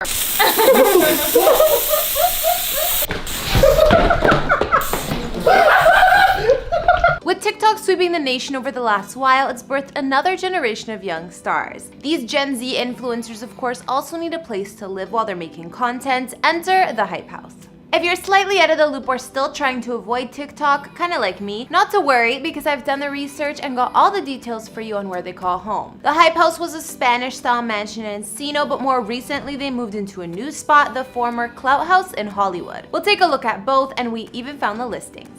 With TikTok sweeping the nation over the last while, it's birthed another generation of young stars. These Gen Z influencers, of course, also need a place to live while they're making content. Enter the Hype House. If you're slightly out of the loop or still trying to avoid TikTok, kinda like me, not to worry because I've done the research and got all the details for you on where they call home. The Hype House was a Spanish-style mansion in Encino, but more recently they moved into a new spot, the former Clout House in Hollywood. We'll take a look at both, and we even found the listings.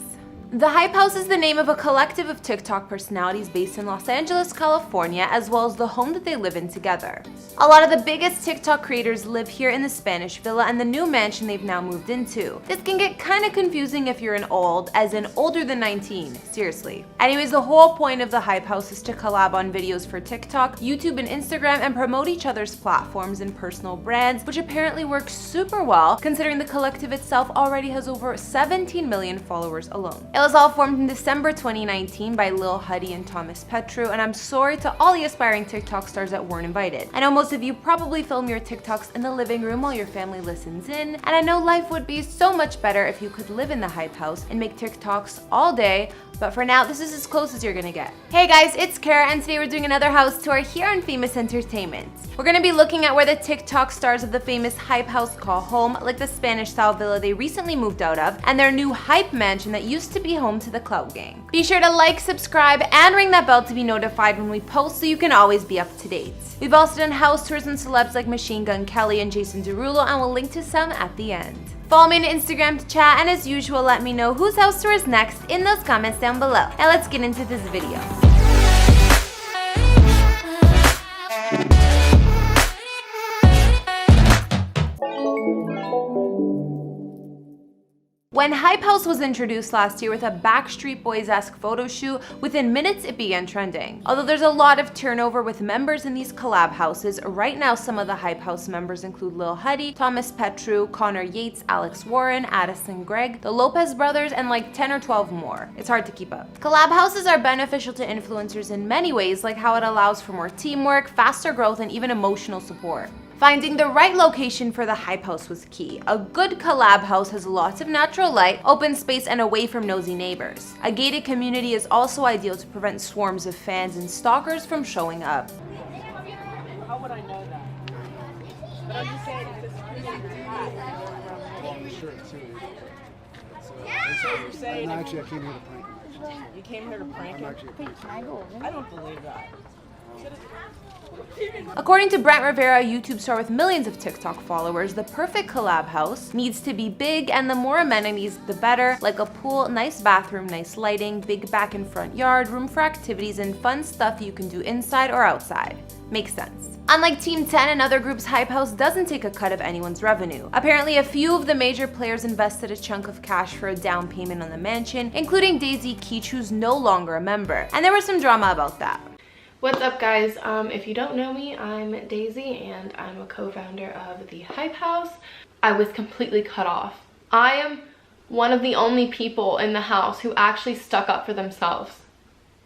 The Hype House is the name of a collective of TikTok personalities based in Los Angeles, California, as well as the home that they live in together. A lot of the biggest TikTok creators live here in the Spanish villa and the new mansion they've now moved into. This can get kinda confusing if you're an old, as in older than 19, seriously. Anyways, the whole point of the Hype House is to collab on videos for TikTok, YouTube, and Instagram and promote each other's platforms and personal brands, which apparently works super well considering the collective itself already has over 17 million followers alone. It was all formed in December 2019 by Lil Huddy and Thomas Petru, and I'm sorry to all the aspiring TikTok stars that weren't invited. I know most of you probably film your TikToks in the living room while your family listens in, and I know life would be so much better if you could live in the Hype House and make TikToks all day, but for now, this is as close as you're gonna get. Hey guys, it's Kara, and today we're doing another house tour here on Famous Entertainment. We're gonna be looking at where the TikTok stars of the famous Hype House call home, like the Spanish-style villa they recently moved out of, and their new Hype mansion that used to be home to the Clout Gang. Be sure to like, subscribe, and ring that bell to be notified when we post so you can always be up to date. We've also done house tours and celebs like Machine Gun Kelly and Jason Derulo, and we'll link to some at the end. Follow me on Instagram to chat, and as usual, let me know whose house tour is next in those comments down below. Now let's get into this video. When Hype House was introduced last year with a Backstreet Boys-esque photo shoot, within minutes it began trending. Although there's a lot of turnover with members in these collab houses, right now some of the Hype House members include Lil Huddy, Thomas Petru, Connor Yates, Alex Warren, Addison Gregg, the Lopez brothers, and like 10 or 12 more. It's hard to keep up. Collab houses are beneficial to influencers in many ways, like how it allows for more teamwork, faster growth, and even emotional support. Finding the right location for the Hype House was key. A good collab house has lots of natural light, open space, and away from nosy neighbors. A gated community is also ideal to prevent swarms of fans and stalkers from showing up. How would I know that? But I'm just saying, if it's really hot, long shirt too. So you're saying? Actually, I came here to prank you. You came here to prank him? I don't believe that. According to Brent Rivera, a YouTube star with millions of TikTok followers, the perfect collab house needs to be big, and the more amenities the better, like a pool, nice bathroom, nice lighting, big back and front yard, room for activities, and fun stuff you can do inside or outside. Makes sense. Unlike Team 10 and other groups, Hype House doesn't take a cut of anyone's revenue. Apparently, a few of the major players invested a chunk of cash for a down payment on the mansion, including Daisy Keach, who's no longer a member. And there was some drama about that. What's up guys, if you don't know me, I'm Daisy and I'm a co-founder of the Hype House. I was completely cut off. I am one of the only people in the house who actually stuck up for themselves,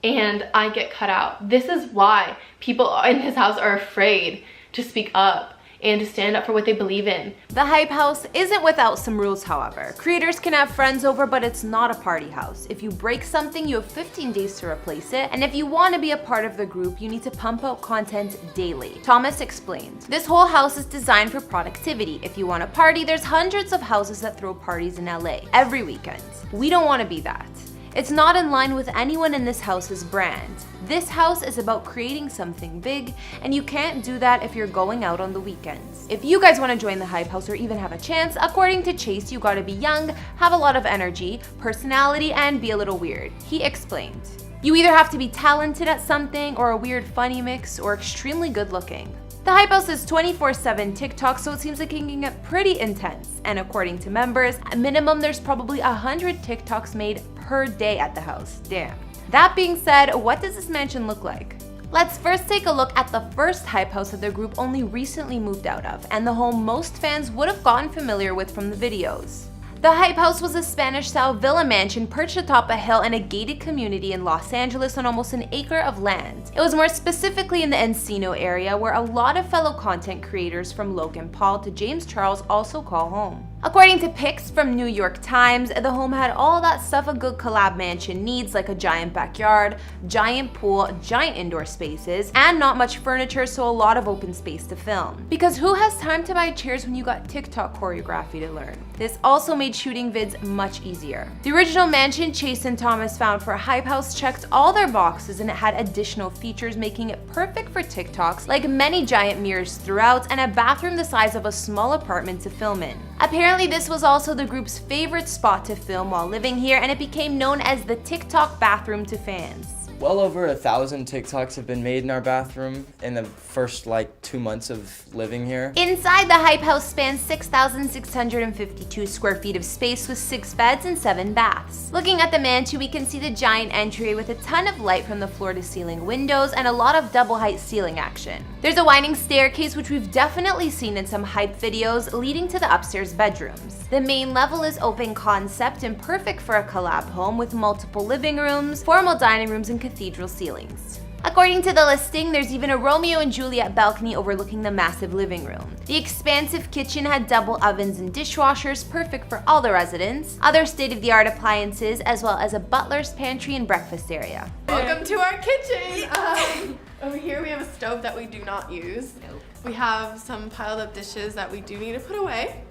and I get cut out. This is why people in this house are afraid to speak up and to stand up for what they believe in. The Hype House isn't without some rules, however. Creators can have friends over, but it's not a party house. If you break something, you have 15 days to replace it, and if you want to be a part of the group, you need to pump out content daily. Thomas explained, "This whole house is designed for productivity. If you want to party, there's hundreds of houses that throw parties in LA every weekend. We don't want to be that. It's not in line with anyone in this house's brand. This house is about creating something big, and you can't do that if you're going out on the weekends. If you guys want to join the Hype House or even have a chance, according to Chase, you gotta be young, have a lot of energy, personality, and be a little weird." He explained, "You either have to be talented at something, or a weird funny mix, or extremely good looking." The Hype House is 24/7 TikTok, so it seems like it can get pretty intense. And according to members, at minimum there's probably 100 TikToks made per day at the house. Damn. That being said, what does this mansion look like? Let's first take a look at the first Hype House that the group only recently moved out of, and the home most fans would have gotten familiar with from the videos. The Hype House was a Spanish-style villa mansion perched atop a hill in a gated community in Los Angeles on almost an acre of land. It was more specifically in the Encino area, where a lot of fellow content creators from Logan Paul to James Charles also call home. According to pics from New York Times, the home had all that stuff a good collab mansion needs, like a giant backyard, giant pool, giant indoor spaces, and not much furniture, so a lot of open space to film. Because who has time to buy chairs when you got TikTok choreography to learn? This also made shooting vids much easier. The original mansion Chase and Thomas found for Hype House checked all their boxes, and it had additional features making it perfect for TikToks, like many giant mirrors throughout and a bathroom the size of a small apartment to film in. Apparently, this was also the group's favorite spot to film while living here, and it became known as the TikTok bathroom to fans. Well over 1,000 TikToks have been made in our bathroom in the first 2 months of living here. Inside, the Hype House spans 6,652 square feet of space with 6 beds and 7 baths. Looking at the mansion, we can see the giant entry with a ton of light from the floor to ceiling windows and a lot of double height ceiling action. There's a winding staircase, which we've definitely seen in some Hype videos, leading to the upstairs bedrooms. The main level is open concept and perfect for a collab home with multiple living rooms, formal dining rooms, and cathedral ceilings. According to the listing, there's even a Romeo and Juliet balcony overlooking the massive living room. The expansive kitchen had double ovens and dishwashers, perfect for all the residents, other state-of-the-art appliances, as well as a butler's pantry and breakfast area. Welcome to our kitchen. Over here we have a stove that we do not use. Nope. We have some piled up dishes that we do need to put away.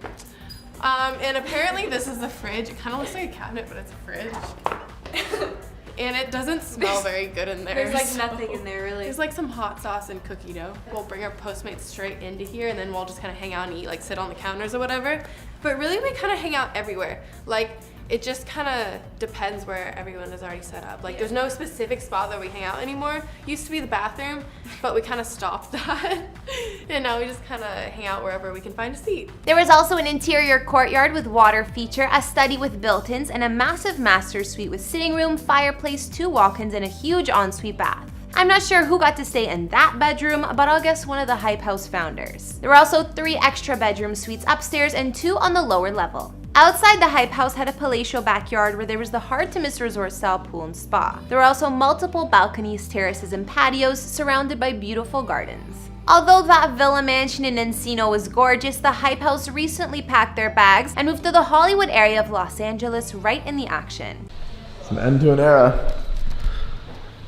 And apparently this is the fridge. It kind of looks like a cabinet, but it's a fridge. And it doesn't smell very good in there. There's nothing in there really. There's some hot sauce and cookie dough. We'll bring our Postmates straight into here, and then we'll just kind of hang out and eat, sit on the counters or whatever. But really we kind of hang out everywhere. It just kind of depends where everyone is already set up. There's no specific spot that we hang out anymore. Used to be the bathroom, but we kind of stopped that. And now we just kind of hang out wherever we can find a seat. There was also an interior courtyard with water feature, a study with built-ins, and a massive master suite with sitting room, fireplace, 2 walk-ins, and a huge ensuite bath. I'm not sure who got to stay in that bedroom, but I'll guess one of the Hype House founders. There were also 3 extra bedroom suites upstairs and 2 on the lower level. Outside, the Hype House had a palatial backyard where there was the hard-to-miss resort-style pool and spa. There were also multiple balconies, terraces, and patios surrounded by beautiful gardens. Although that villa mansion in Encino was gorgeous, the Hype House recently packed their bags and moved to the Hollywood area of Los Angeles, right in the action. It's an end to an era.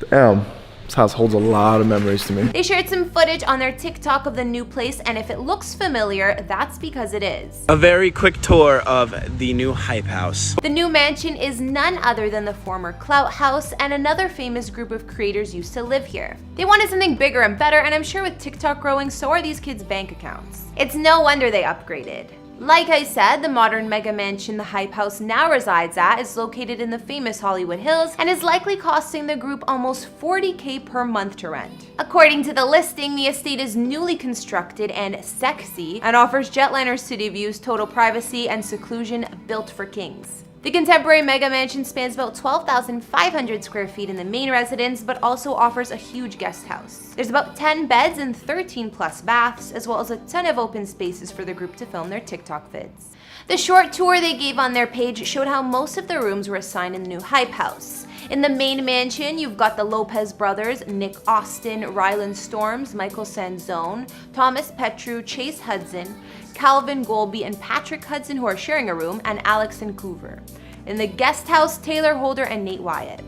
Damn. This house holds a lot of memories to me. They shared some footage on their TikTok of the new place, and if it looks familiar, that's because it is. A very quick tour of the new Hype House. The new mansion is none other than the former Clout House, and another famous group of creators used to live here. They wanted something bigger and better, and I'm sure with TikTok growing, so are these kids' bank accounts. It's no wonder they upgraded. Like I said, the modern mega mansion the Hype House now resides at is located in the famous Hollywood Hills and is likely costing the group almost $40K per month to rent. According to the listing, the estate is newly constructed and sexy and offers jetliner city views, total privacy, and seclusion built for kings. The contemporary mega mansion spans about 12,500 square feet in the main residence, but also offers a huge guest house. There's about 10 beds and 13 plus baths, as well as a ton of open spaces for the group to film their TikTok vids. The short tour they gave on their page showed how most of the rooms were assigned in the new Hype House. In the main mansion, you've got the Lopez brothers, Nick Austin, Ryland Storms, Michael Sanzone, Thomas Petru, Chase Hudson, Calvin Golby, and Patrick Hudson, who are sharing a room, and Alex and Coover. In the guest house, Taylor Holder and Nate Wyatt.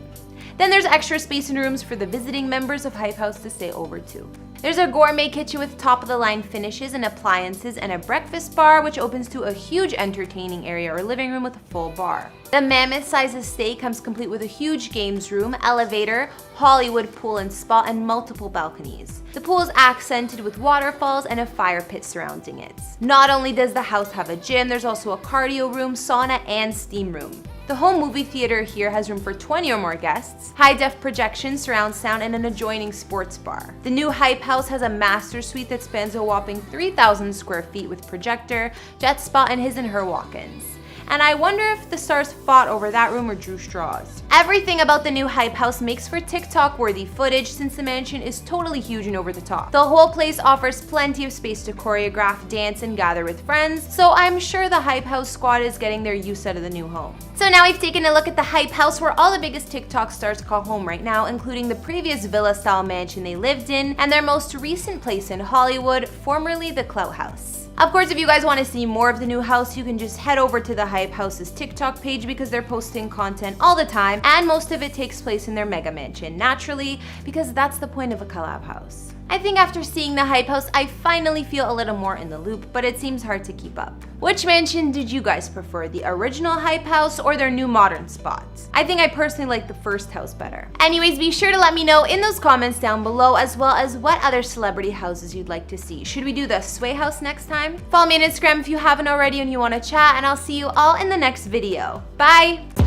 Then there's extra space and rooms for the visiting members of Hype House to stay over too. There's a gourmet kitchen with top-of-the-line finishes and appliances, and a breakfast bar which opens to a huge entertaining area or living room with a full bar. The mammoth-sized estate comes complete with a huge games room, elevator, Hollywood pool and spa, and multiple balconies. The pool is accented with waterfalls and a fire pit surrounding it. Not only does the house have a gym, there's also a cardio room, sauna, and steam room. The home movie theater here has room for 20 or more guests, high-def projection, surround sound, and an adjoining sports bar. The new Hype House has a master suite that spans a whopping 3,000 square feet with projector, jet spa, and his and her walk-ins. and I wonder if the stars fought over that room or drew straws. Everything about the new Hype House makes for TikTok-worthy footage since the mansion is totally huge and over the top. The whole place offers plenty of space to choreograph, dance, and gather with friends, so I'm sure the Hype House squad is getting their use out of the new home. So now we've taken a look at the Hype House, where all the biggest TikTok stars call home right now, including the previous villa-style mansion they lived in, and their most recent place in Hollywood, formerly the Clout House. Of course, if you guys want to see more of the new house, you can just head over to the Hype House's TikTok page because they're posting content all the time, and most of it takes place in their mega mansion, naturally, because that's the point of a collab house. I think after seeing the Hype House, I finally feel a little more in the loop, but it seems hard to keep up. Which mansion did you guys prefer, the original Hype House or their new modern spots? I think I personally like the first house better. Anyways, be sure to let me know in those comments down below, as well as what other celebrity houses you'd like to see. Should we do the Sway House next time? Follow me on Instagram if you haven't already and you want to chat, and I'll see you all in the next video. Bye!